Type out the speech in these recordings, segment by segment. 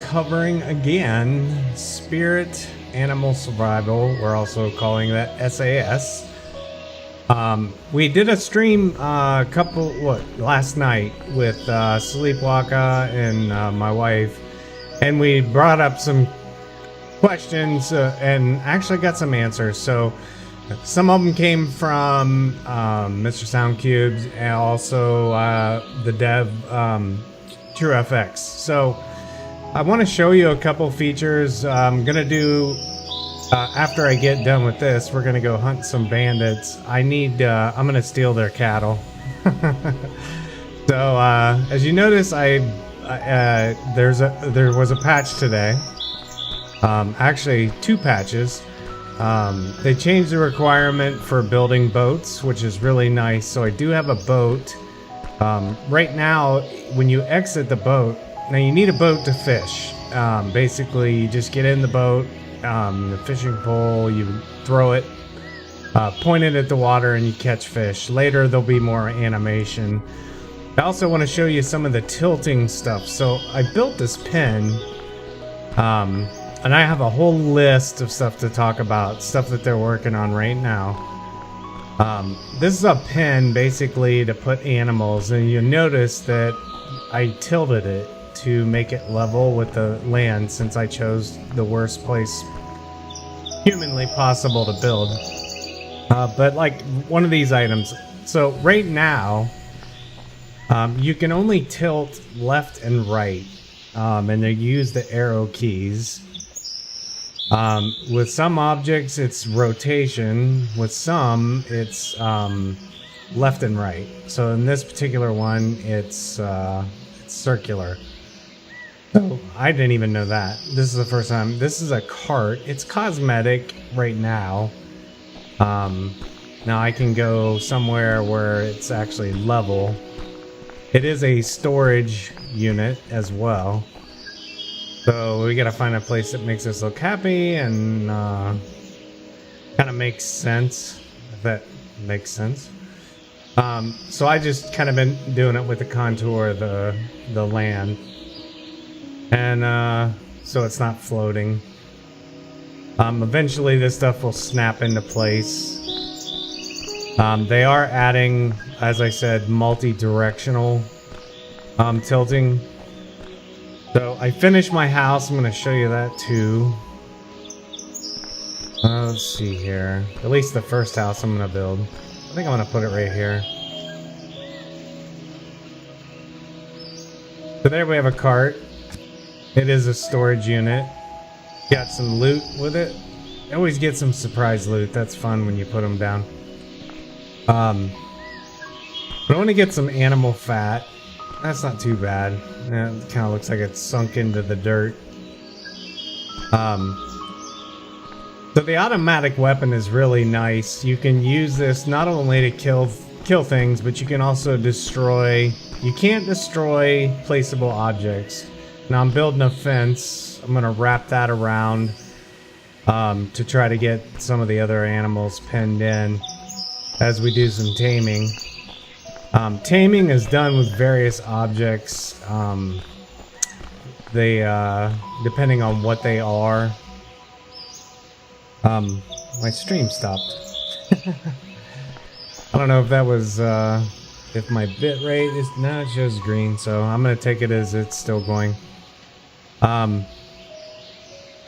covering again Spirit Animal Survival. We're also calling that SAS. We did a stream last night with Sleepwalker and my wife, and we brought up some questions and actually got some answers. So some of them came from MrSoundwaves Cubes and also the dev TrueFX. So I want to show you a couple features. I'm gonna do after I get done with this, we're gonna go hunt some bandits. I'm gonna steal their cattle. So as you notice, there was a patch today. Actually, 2 patches. They changed the requirement for building boats, which is really nice. So I do have a boat. Right now, when you exit the boat, now you need a boat to fish. Basically, you just get in the boat, the fishing pole, you throw it, point it at the water, and you catch fish. Later, there'll be more animation. I also want to show you some of the tilting stuff. So I built this pen, and I have a whole list of stuff to talk about, stuff that they're working on right now. This is a pen basically to put animals, and you notice that I tilted it to make it level with the land since I chose the worst place humanly possible to build. But like one of these items, so right now you can only tilt left and right, and they use the arrow keys. With some objects it's rotation, with some it's left and right. So in this particular one it's circular. So I didn't even know that. This is the first time. This is a cart. It's cosmetic right now. Now I can go somewhere where it's actually level. It is a storage unit as well. So we gotta find a place that makes us look happy and kind of makes sense, if that makes sense. So I just kind of been doing it with the contour of the land, and so it's not floating. Eventually this stuff will snap into place. They are adding, as I said, multi-directional tilting. So I finished my house. I'm going to show you that too. Let's see here. At least the first house I'm going to build. I think I'm going to put it right here. So there we have a cart. It is a storage unit. Got some loot with it. I always get some surprise loot. That's fun when you put them down. But I want to get some animal fat. That's not too bad. Yeah, it kind of looks like it's sunk into the dirt. So the automatic weapon is really nice. You can use this not only to kill things, but you can also destroy. You can't destroy placeable objects. Now I'm building a fence. I'm gonna wrap that around to try to get some of the other animals penned in as we do some taming. Taming is done with various objects. They depending on what they are. My stream stopped. I don't know if that was if my bit rate is, no, it shows green, so I'm gonna take it as it's still going.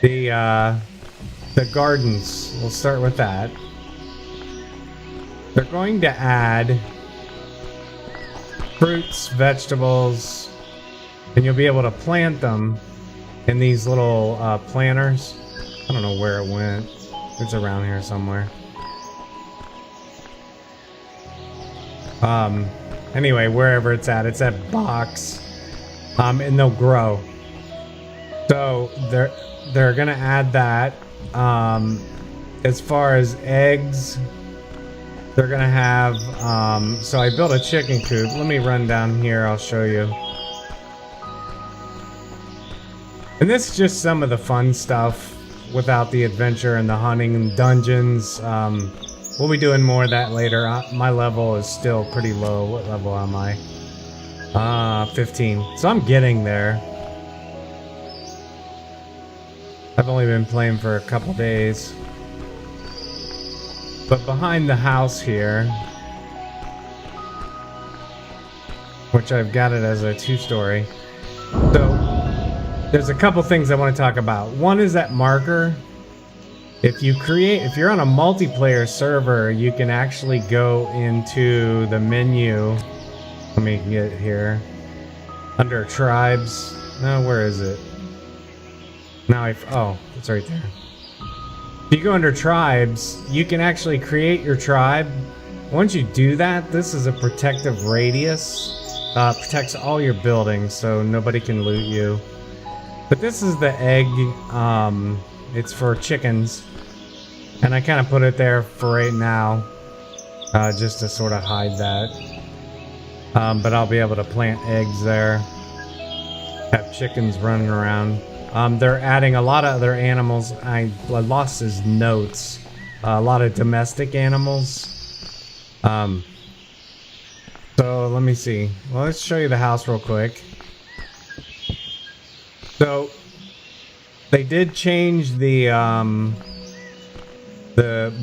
The gardens, we'll start with that. They're going to add fruits, vegetables, and you'll be able to plant them in these little planters. I don't know where it went. It's around here somewhere. Anyway, wherever it's at box, and they'll grow. So they're gonna add that. As far as eggs, they're gonna have. So I built a chicken coop. Let me run down here. I'll show you. And this is just some of the fun stuff without the adventure and the hunting and dungeons. We'll be doing more of that later. My level is still pretty low. What level am I? 15. So I'm getting there. I've only been playing for a couple days. But behind the house here, which I've got it as a 2-story. So there's a couple things I want to talk about. One is that marker. If you're on a multiplayer server, you can actually go into the menu. Let me get here. Under tribes. No, where is it? Now oh, it's right there. If you go under tribes, you can actually create your tribe. Once you do that, this is a protective radius. Protects all your buildings, so nobody can loot you. But this is the egg. It's for chickens. And I kind of put it there for right now, just to sort of hide that. But I'll be able to plant eggs there. Have chickens running around. They're adding a lot of other animals. I lost his notes. A lot of domestic animals. So let me see. Well, let's show you the house real quick. So they did change the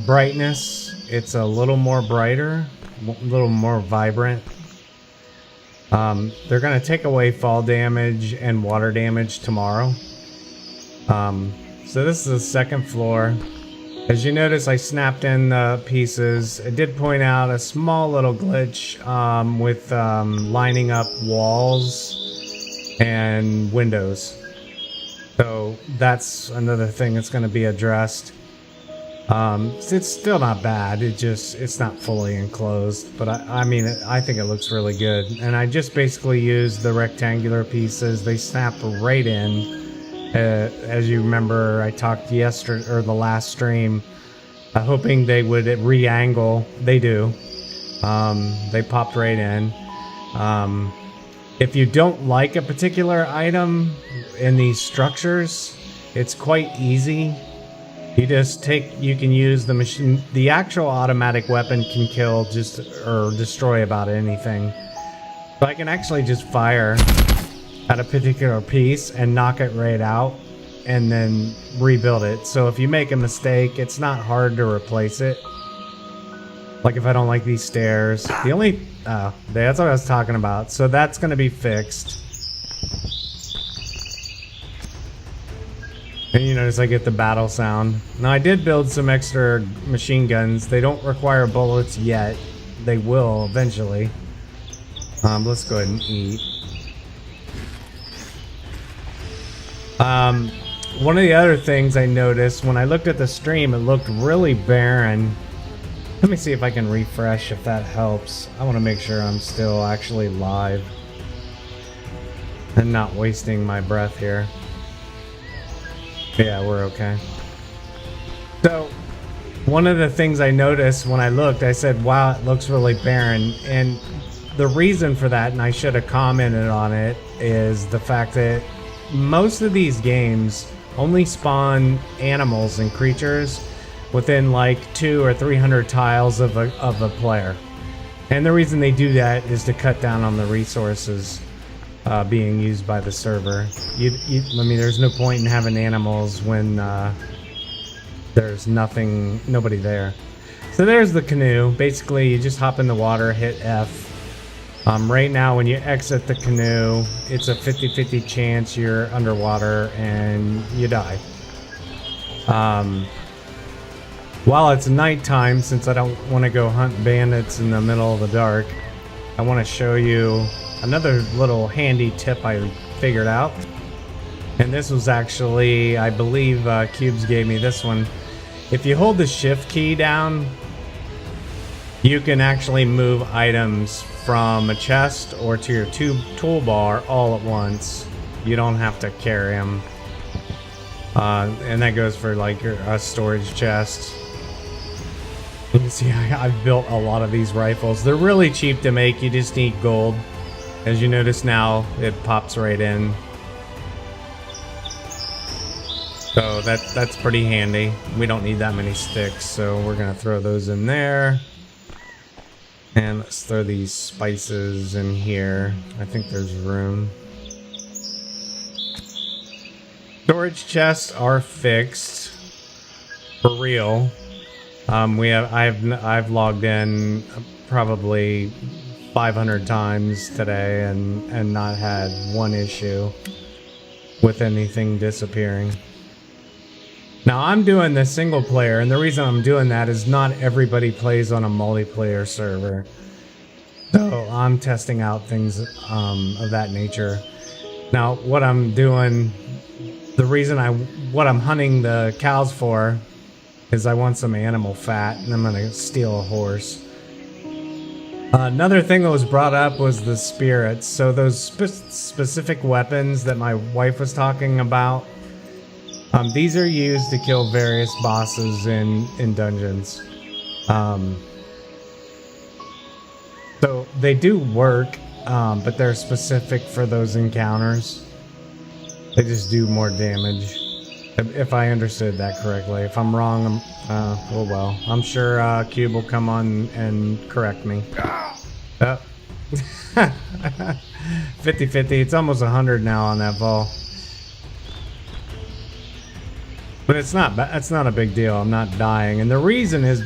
brightness. It's a little more brighter, a little more vibrant. They're going to take away fall damage and water damage tomorrow. So this is the second floor. As you notice, I snapped in the pieces. I did point out a small little glitch with lining up walls and windows. So that's another thing that's going to be addressed. It's still not bad. It's not fully enclosed, but I mean, I think it looks really good. And I just basically used the rectangular pieces. They snap right in. As you remember, I talked yesterday or the last stream, hoping they would re-angle. They do. They popped right in. If you don't like a particular item in these structures, it's quite easy. You can use the machine. The actual automatic weapon can kill or destroy about anything. But I can actually just fire at a particular piece and knock it right out and then rebuild it. So if you make a mistake, it's not hard to replace it. Like if I don't like these stairs, that's what I was talking about. So that's going to be fixed. And you notice I get the battle sound. Now I did build some extra machine guns. They don't require bullets yet. They will eventually. Let's go ahead and eat. One of the other things I noticed when I looked at the stream, it looked really barren. Let me see if I can refresh, if that helps. I want to make sure I'm still actually live and not wasting my breath here. Yeah, we're okay. So one of the things I noticed when I looked, I said, wow, it looks really barren. And the reason for that, and I should have commented on it, is the fact that most of these games only spawn animals and creatures within like 200 or 300 tiles of a player. And the reason they do that is to cut down on the resources being used by the server. I mean, there's no point in having animals when there's nobody there. So there's the canoe. Basically, you just hop in the water, hit F. Right now, when you exit the canoe, it's a 50-50 chance you're underwater and you die. While it's nighttime, since I don't want to go hunt bandits in the middle of the dark, I want to show you another little handy tip I figured out. And this was actually, I believe Cubes gave me this one. If you hold the shift key down, you can actually move items from a chest or to your toolbar all at once. You don't have to carry them. And that goes for like a storage chest. You can see I've built a lot of these rifles. They're really cheap to make. You just need gold. As you notice now, it pops right in. So that's pretty handy. We don't need that many sticks, so we're gonna throw those in there. And let's throw these spices in here. I think there's room. Storage chests are fixed for real. I've logged in probably 500 times today and not had one issue with anything disappearing. Now I'm doing the single player, and the reason I'm doing that is not everybody plays on a multiplayer server. So I'm testing out things of that nature. Now what I'm doing, what I'm hunting the cows for is I want some animal fat, and I'm gonna steal a horse. Another thing that was brought up was the spirits. So those specific weapons that my wife was talking about, these are used to kill various bosses in dungeons. So they do work, but they're specific for those encounters. They just do more damage, if I understood that correctly. If I'm wrong, oh well. I'm sure Cube will come on and correct me. 50-50. It's almost 100 now on that ball. But it's not a big deal. I'm not dying, and the reason is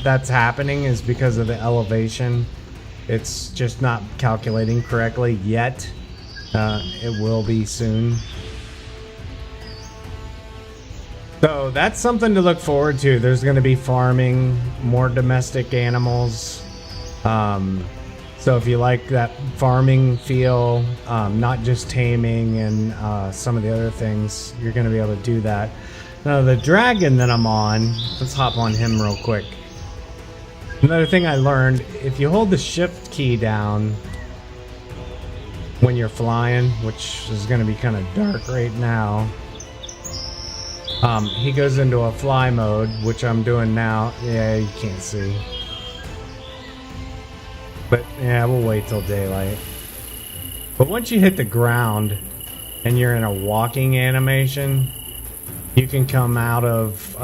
that's happening is because of the elevation. It's just not calculating correctly yet. It will be soon. So that's something to look forward to. There's going to be farming, more domestic animals. So if you like that farming feel, not just taming and some of the other things, you're going to be able to do that. Now the dragon that I'm on, let's hop on him real quick. Another thing I learned, if you hold the shift key down when you're flying, which is going to be kind of dark right now, he goes into a fly mode, which I'm doing now. Yeah, you can't see. But yeah, we'll wait till daylight. But once you hit the ground and you're in a walking animation, you can come out of...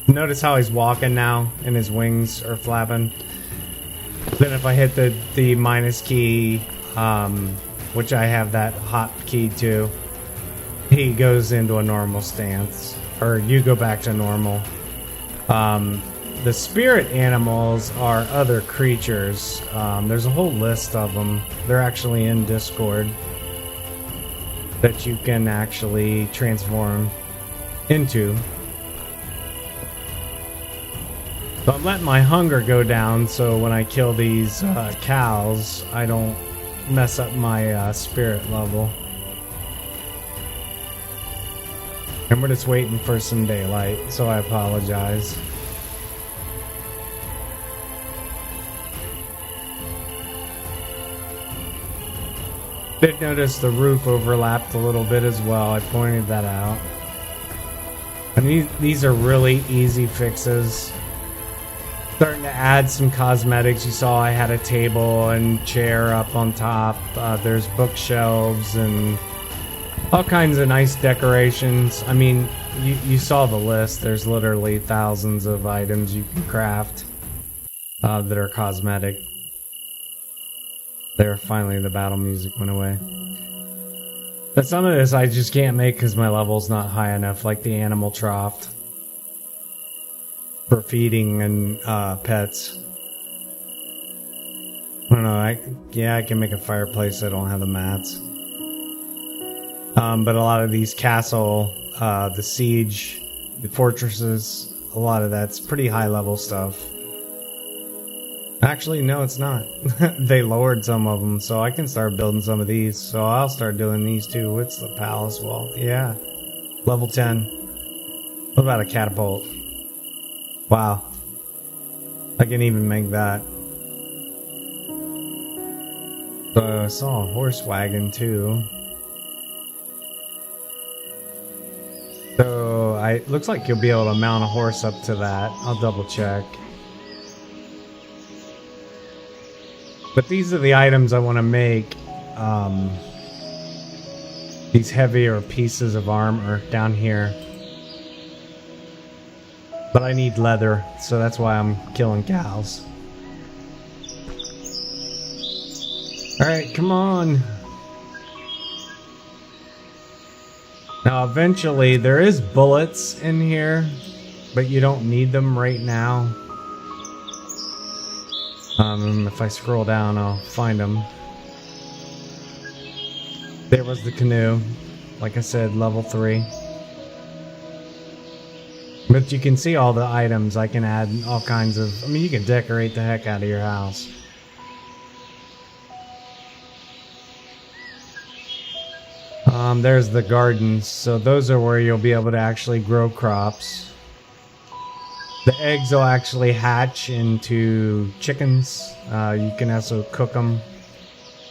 notice how he's walking now and his wings are flapping. Then if I hit the minus key, which I have that hot key to, he goes into a normal stance, or you go back to normal. The spirit animals are other creatures. There's a whole list of them. They're actually in Discord that you can actually transform into. So I'm letting my hunger go down so when I kill these cows, I don't mess up my spirit level. And we're just waiting for some daylight, so I apologize. Did notice the roof overlapped a little bit as well. I pointed that out. And these are really easy fixes. Starting to add some cosmetics. You saw I had a table and chair up on top. There's bookshelves and all kinds of nice decorations. I mean, you saw the list. There's literally thousands of items you can craft that are cosmetic. There, finally the battle music went away. But some of this I just can't make because my level's not high enough, like the animal trough for feeding and pets. I don't know, I can make a fireplace. I don't have the mats. But a lot of these castle, the siege, the fortresses, a lot of that's pretty high level stuff. Actually, no, it's not. They lowered some of them, so I can start building some of these. So I'll start doing these too. What's the palace wall? Yeah. Level 10. What about a catapult? Wow. I can even make that. So I saw a horse wagon too. So looks like you'll be able to mount a horse up to that. I'll double check. But these are the items I want to make. These heavier pieces of armor down here. But I need leather, so that's why I'm killing cows. Alright, come on. Now, eventually, there is bullets in here, but you don't need them right now. If I scroll down, I'll find them. There was the canoe. Like I said, level 3. But you can see all the items. I can add all kinds of... I mean, you can decorate the heck out of your house. There's the gardens. So those are where you'll be able to actually grow crops. The eggs will actually hatch into chickens. You can also cook them.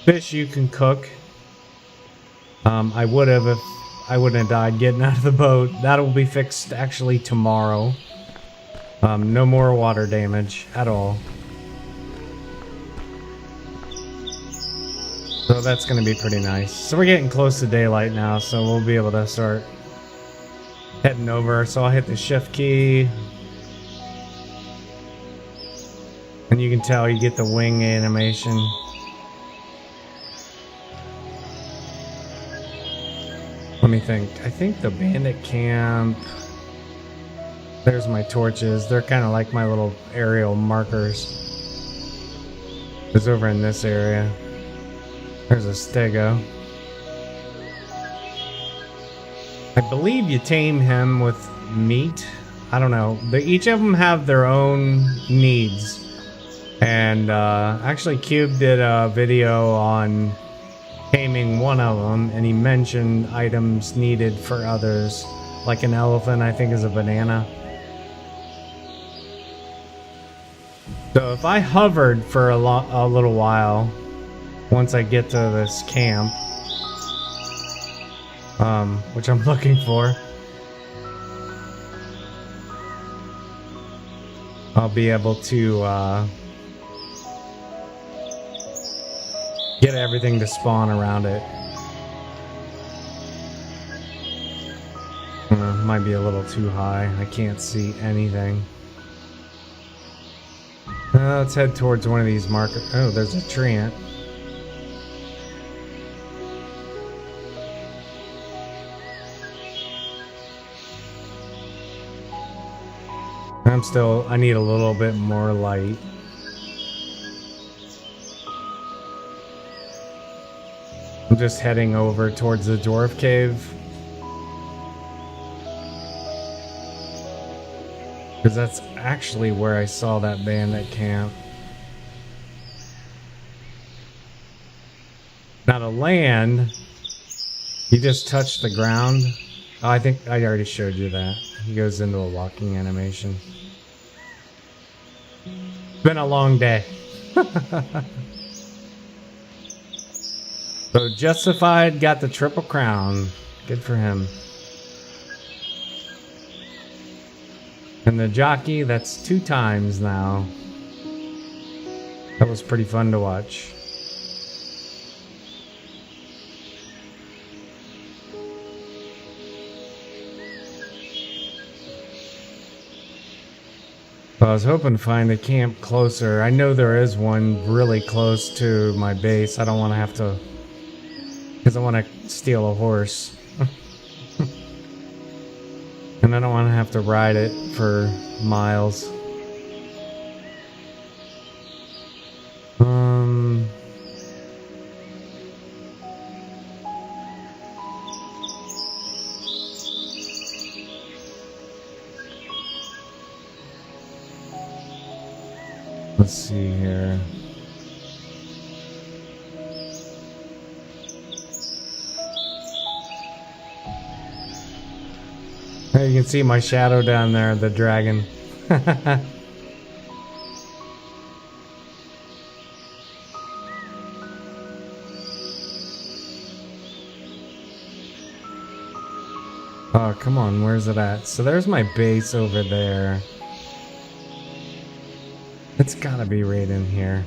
Fish you can cook. I would have if I wouldn't have died getting out of the boat. That'll be fixed actually tomorrow. No more water damage at all. So that's going to be pretty nice. So we're getting close to daylight now, so we'll be able to start heading over. So I'll hit the shift key. And you can tell you get the wing animation. Let me think. I think the bandit camp... There's my torches. They're kind of like my little aerial markers. It's over in this area. There's a stego. I believe you tame him with meat. I don't know. Each of them have their own needs. And actually Cube did a video on taming one of them, and he mentioned items needed for others. Like an elephant, I think, is a banana. So if I hovered for a little while, once I get to this camp, which I'm looking for, I'll be able to get everything to spawn around it. Might be a little too high. I can't see anything. Let's head towards one of these markers. Oh, there's a treant. I need a little bit more light. I'm just heading over towards the dwarf cave. Because that's actually where I saw that bandit camp. Now to land, you just touch the ground. Oh, I think I already showed you that. He goes into a walking animation. It's been a long day. So Justified got the triple crown. Good for him. And the jockey, that's 2 times now. That was pretty fun to watch. I was hoping to find a camp closer. I know there is one really close to my base. I don't want to have to... Because I want to steal a horse. And I don't want to have to ride it for miles. Let's see here. You can see my shadow down there, the dragon. Oh, come on, where's it at? So there's my base over there. It's gotta be right in here.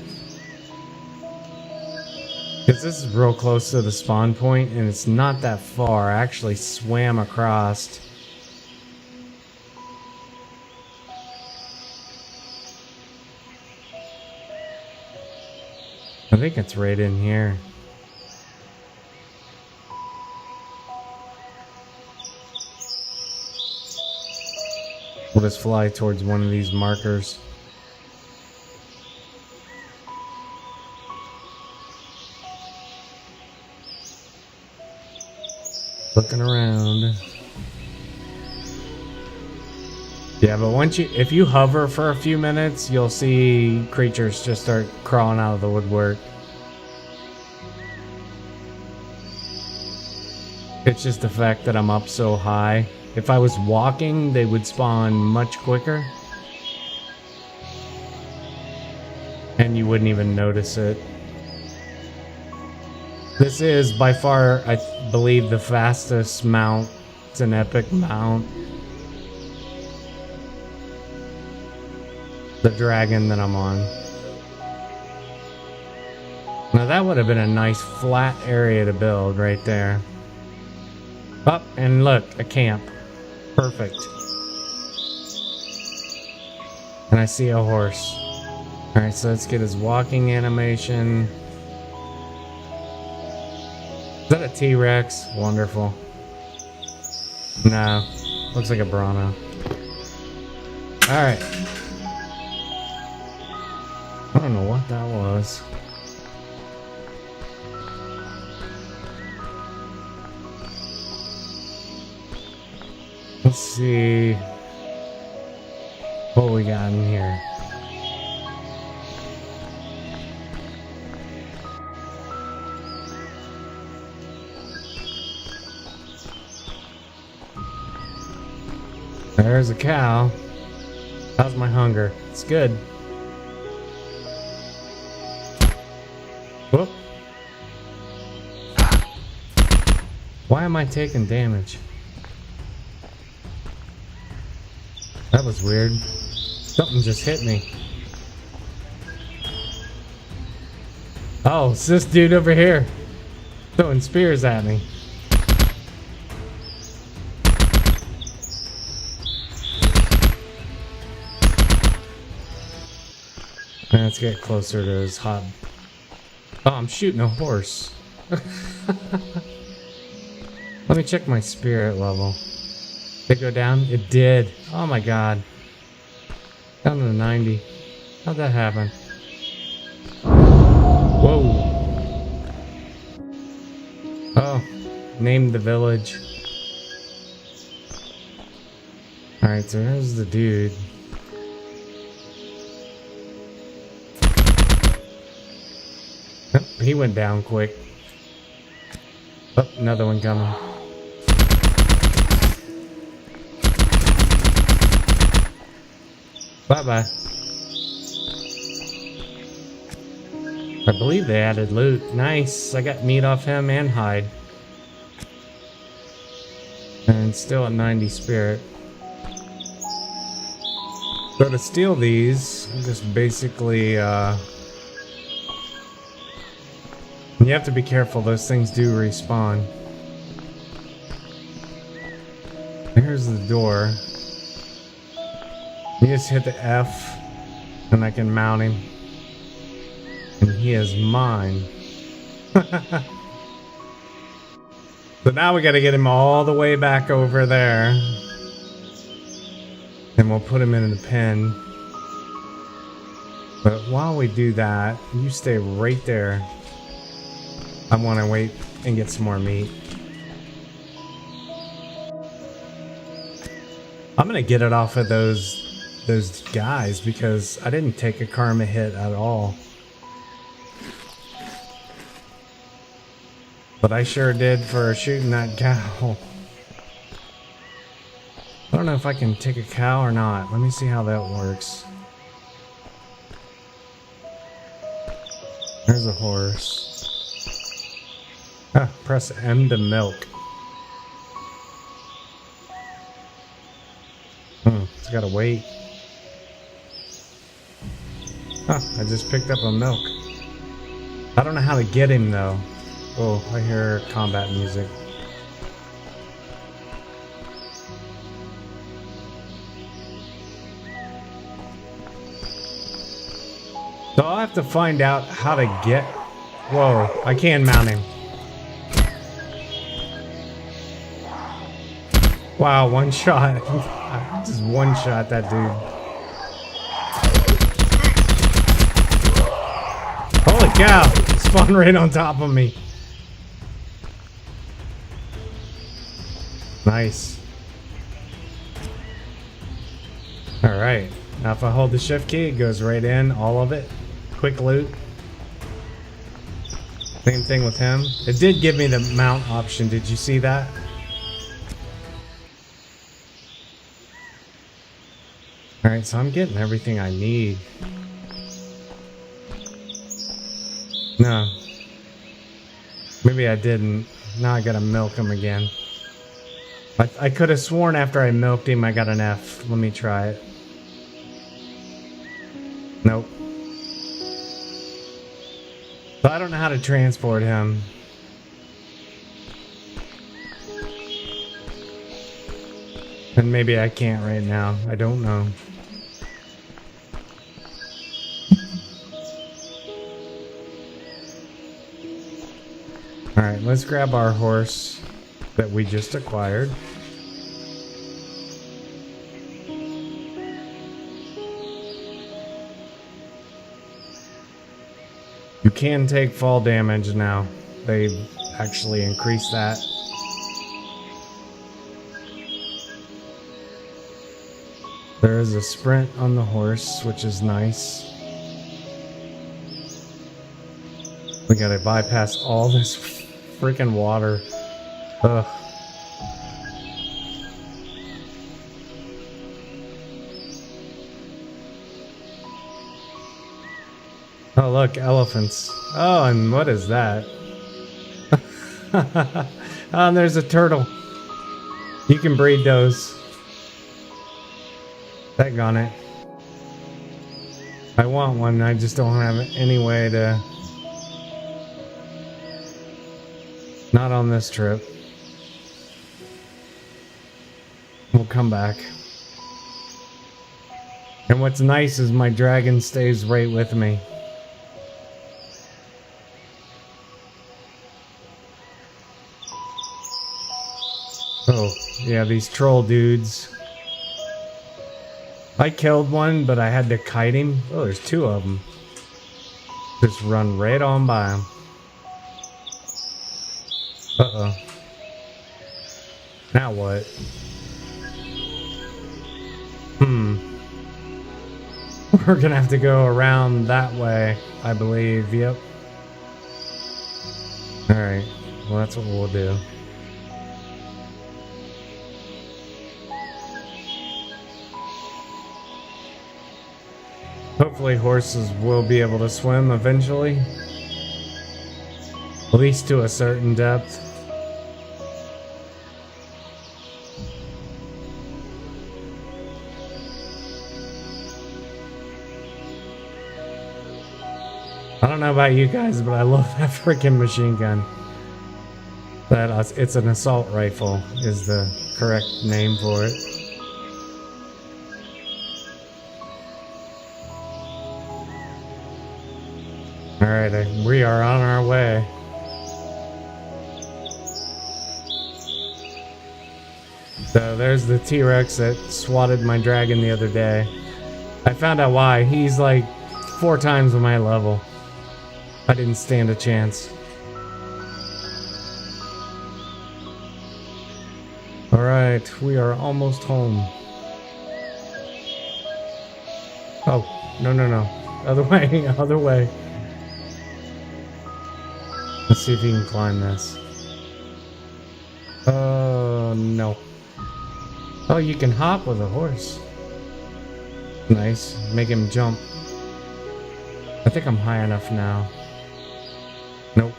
Because this is real close to the spawn point, and it's not that far. I actually swam across. I think it's right in here. We'll just fly towards one of these markers. Looking around. Yeah, but if you hover for a few minutes, you'll see creatures just start crawling out of the woodwork. It's just the fact that I'm up so high. If I was walking, they would spawn much quicker. And you wouldn't even notice it. This is by far, I believe, the fastest mount. It's an epic mount. The dragon that I'm on. Now that would have been a nice flat area to build right there. Up, and look, a camp. Perfect. And I see a horse. Alright, so let's get his walking animation. Is that a T-Rex? Wonderful. No, looks like a Bronto. Alright. I don't know what that was. Let's see what we got in here. There's a cow. How's my hunger? It's good. Whoop. Why am I taking damage? That was weird. Something just hit me. Oh, it's this dude over here throwing spears at me. Let's get closer to his hub. Oh, I'm shooting a horse. Let me check my spirit level. Did it go down? It did. Oh my god. Down to 90. How'd that happen? Whoa. Oh, named the village. Alright, so here's the dude. Oh, he went down quick. Oh, another one coming. Bye-bye. I believe they added loot. Nice. I got meat off him and hide. And still at 90 spirit. So to steal these, just basically, you have to be careful, those things do respawn. Here's the door. You just hit the F, and I can mount him. And he is mine. So now we gotta get him all the way back over there. And we'll put him in the pen. But while we do that, you stay right there. I want to wait and get some more meat. I'm gonna get it off of those guys because I didn't take a karma hit at all. But I sure did for shooting that cow. I don't know if I can take a cow or not. Let me see how that works. There's a horse. Ah, press M to milk. It's gotta wait. Huh, I just picked up a milk. I don't know how to get him though. Oh, I hear combat music. So I'll have to find out how to get... Whoa, I can mount him. Wow, one shot. I just one shot that dude. Holy cow! It spawned right on top of me. Nice. Alright. Now if I hold the shift key, it goes right in, all of it. Quick loot. Same thing with him. It did give me the mount option. Did you see that? Alright, so I'm getting everything I need. No. Maybe I didn't. Now I gotta milk him again. I could have sworn after I milked him I got an F. Let me try it. Nope. So I don't know how to transport him. And maybe I can't right now. I don't know. Alright, let's grab our horse that we just acquired. You can take fall damage now. They've actually increased that. There is a sprint on the horse, which is nice. We gotta bypass all this freaking water. Ugh. Oh look, elephants. Oh, and what is that? Oh, and there's a turtle. You can breed those. Daggone it. I want one, I just don't have any way to... Not on this trip. We'll come back. And what's nice is my dragon stays right with me. Oh, yeah, these troll dudes. I killed one, but I had to kite him. Oh, there's two of them. Just run right on by him. Uh-oh. Now what? We're gonna have to go around that way, I believe. Yep. Alright. Well, that's what we'll do. Hopefully horses will be able to swim eventually. At least to a certain depth. I don't know about you guys, but I love that freaking machine gun. It's an assault rifle is the correct name for it. Alright, we are on our way. So there's the T-Rex that swatted my dragon the other day. I found out why. He's like 4 times my level. I didn't stand a chance. Alright, we are almost home. Oh, no. Other way, other way. Let's see if you can climb this. No. Oh, you can hop with a horse. Nice. Make him jump. I think I'm high enough now. Nope.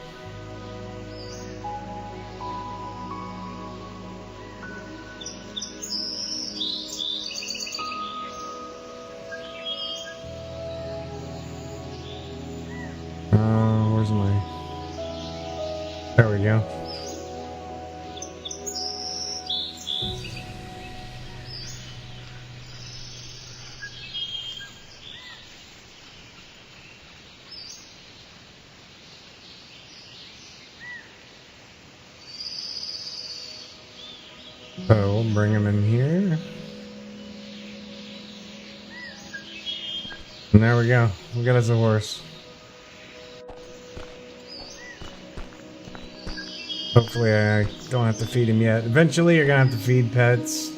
Where's my... There we go. So we'll bring him in here. And there we go. We got us a horse. Hopefully I don't have to feed him yet. Eventually you're gonna have to feed pets.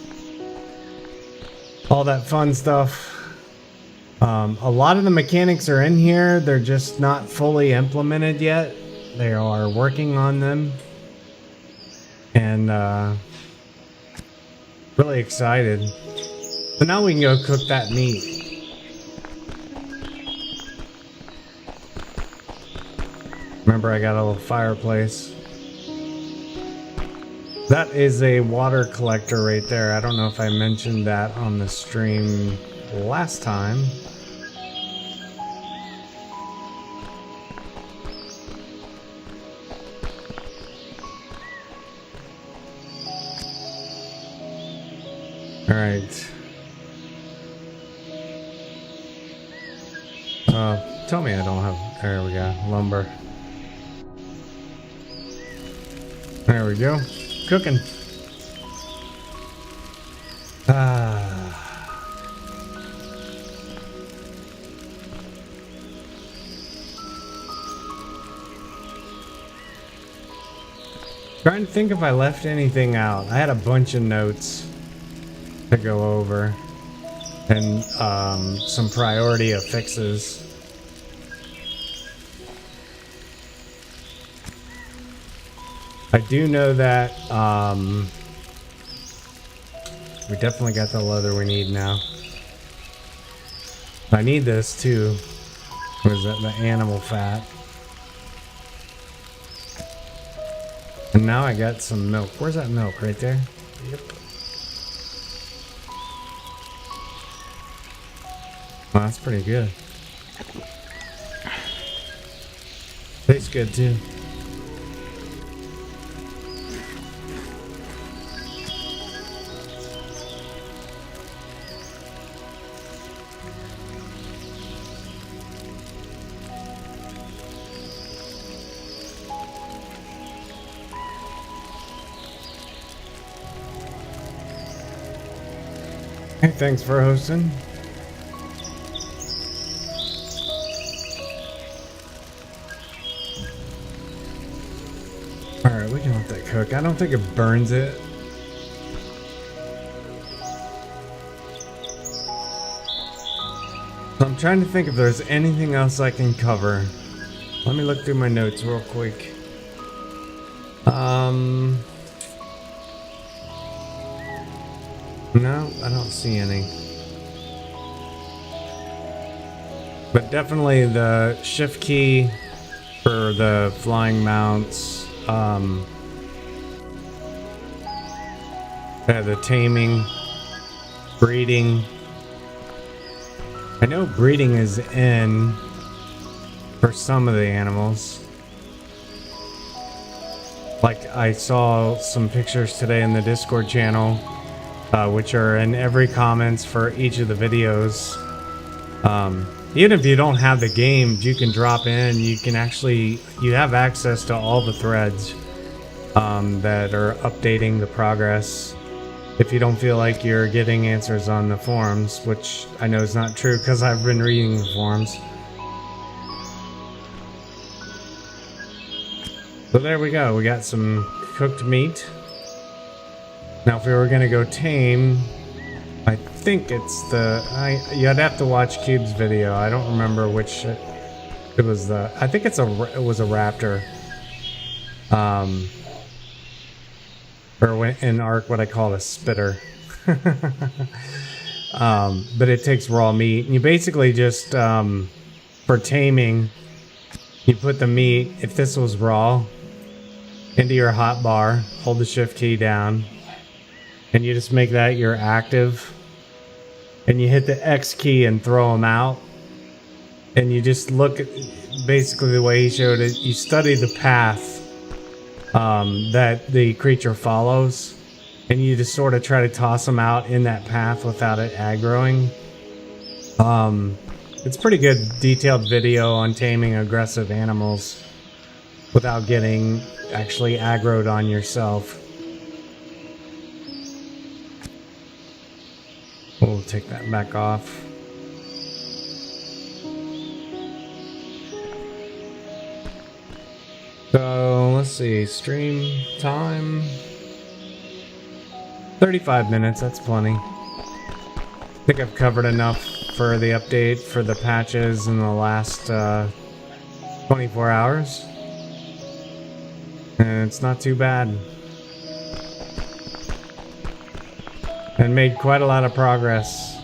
All that fun stuff. A lot of the mechanics are in here. They're just not fully implemented yet. They are working on them. And really excited. So now we can go cook that meat. Remember, I got a little fireplace. That is a water collector right there. I don't know if I mentioned that on the stream last time. All right. Tell me I don't have. There we go. Lumber. There we go. Cooking. Trying to think if I left anything out. I had a bunch of notes to go over and some priority of fixes. I do know that we definitely got the leather we need now. I need this too. What is that? The animal fat. And now I got some milk. Where's that milk? Right there? Yep. Well, that's pretty good. Tastes good too. Hey, thanks for hosting. Alright, we can let that cook. I don't think it burns it. So I'm trying to think if there's anything else I can cover. Let me look through my notes real quick. No, I don't see any. But definitely the shift key for the flying mounts. The taming, breeding. I know breeding is in for some of the animals. Like I saw some pictures today in the Discord channel. Which are in every comments for each of the videos. Even if you don't have the game, you can drop in. You can actually, you have access to all the threads that are updating the progress. If you don't feel like you're getting answers on the forums, which I know is not true because I've been reading the forums. So there we go. We got some cooked meat. Now, if we were gonna go tame, I think it's the you'd have to watch Cube's video. I don't remember which it was. I think it was a raptor, or in Ark, what I call a spitter. But it takes raw meat, and you basically just for taming, you put the meat. If this was raw, into your hot bar, hold the shift key down. And you just make that your active, and you hit the X key and throw them out, and you just look at basically the way he showed it. You study the path that the creature follows, and you just sort of try to toss them out in that path without it aggroing. It's pretty good detailed video on taming aggressive animals without getting actually aggroed on yourself. we'll take that back off. So let's see, stream time 35 minutes, that's plenty. I think I've covered enough for the update for the patches in the last 24 hours. And it's not too bad. And made quite a lot of progress.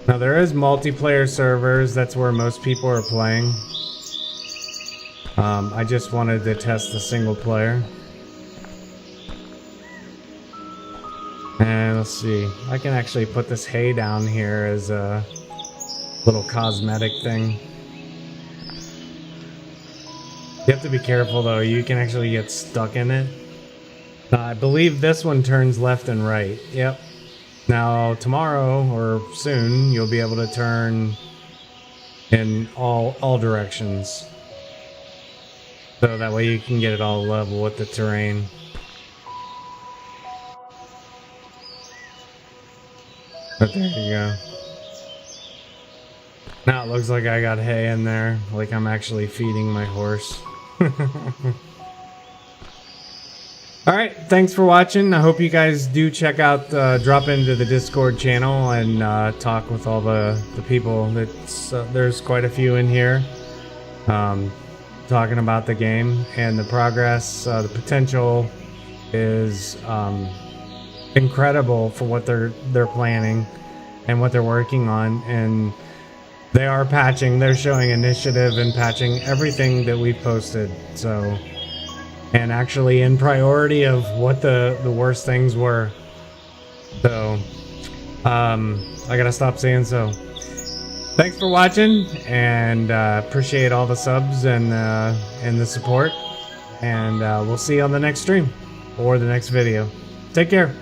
Now there is multiplayer servers, that's where most people are playing. I just wanted to test the single player. And let's see, I can actually put this hay down here as a little cosmetic thing. You have to be careful though, you can actually get stuck in it. I believe this one turns left and right, yep. Now tomorrow or soon you'll be able to turn in all directions. So that way you can get it all level with the terrain. But there you go. Now it looks like I got hay in there, like I'm actually feeding my horse. Alright, thanks for watching. I hope you guys do check out, drop into the Discord channel and talk with all the people. There's quite a few in here talking about the game and the progress. The potential is incredible for what they're planning and what they're working on, and they are patching. They're showing initiative and patching everything that we posted. So, and actually in priority of what the worst things were. So, I gotta stop saying so. Thanks for watching, and appreciate all the subs and the support. And we'll see you on the next stream or the next video. Take care.